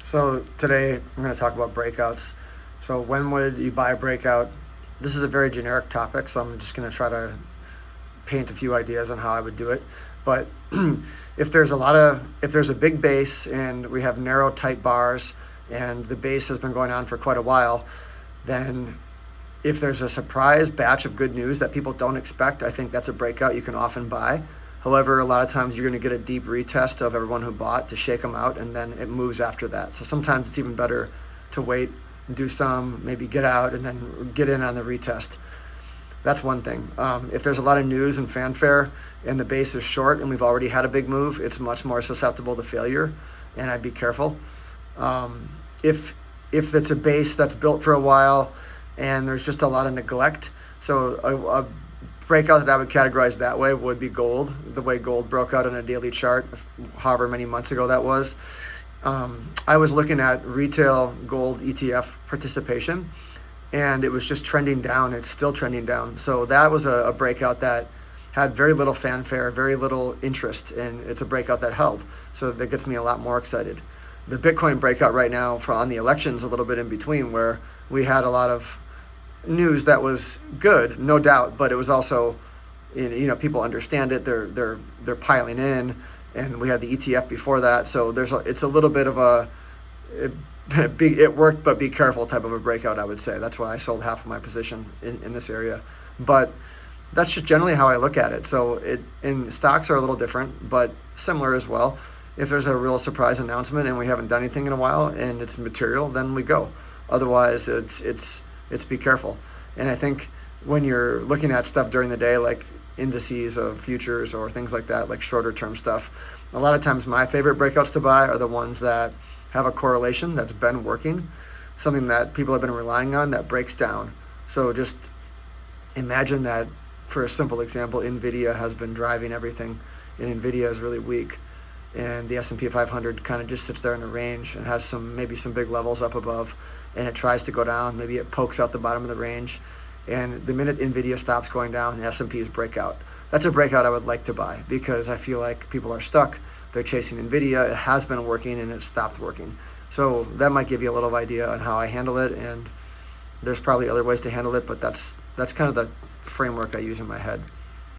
So today I'm going to talk about breakouts. So when would you buy a breakout? This is a very generic topic, so I'm just going to try to paint a few ideas on how I would do it. But if there's a big base and we have narrow, tight bars, and the base has been going on for quite a while, then if there's a surprise batch of good news that people don't expect, I think that's a breakout you can often buy. However, a lot of times you're going to get a deep retest of everyone who bought to shake them out, and then it moves after that. So sometimes it's even better to wait, do some, maybe get out, and then get in on the retest. That's one thing. If there's a lot of news and fanfare and the base is short and we've already had a big move, it's much more susceptible to failure, and I'd be careful. If it's a base that's built for a while and there's just a lot of neglect, so a breakout that I would categorize that way would be gold, the way gold broke out on a daily chart, however many months ago that was. I was looking at retail gold ETF participation, and it was just trending down. It's still trending down. So that was a breakout that had very little fanfare, very little interest, and it's a breakout that held. So that gets me a lot more excited. The Bitcoin breakout right now on the elections, a little bit in between, where we had a lot of news that was good, no doubt, but it was also, people understand it. They're piling in, and we had the ETF before that, so it's a little bit of it worked, but be careful type of a breakout, I would say. That's why I sold half of my position in this area, but that's just generally how I look at it. So stocks are a little different, but similar as well. If there's a real surprise announcement and we haven't done anything in a while and it's material, then we go. Otherwise, it's be careful. And I think when you're looking at stuff during the day, like indices of futures or things like that, like shorter term stuff, a lot of times my favorite breakouts to buy are the ones that have a correlation that's been working, something that people have been relying on that breaks down. So just imagine that, for a simple example, NVIDIA has been driving everything, and NVIDIA is really weak, and the S&P 500 kind of just sits there in a range and has maybe some big levels up above, and it tries to go down. Maybe it pokes out the bottom of the range, and the minute NVIDIA stops going down, the S&P's breakout. That's a breakout I would like to buy, because I feel like people are stuck. They're chasing NVIDIA. It has been working, and it stopped working. So that might give you a little idea on how I handle it, and there's probably other ways to handle it, but that's kind of the framework I use in my head.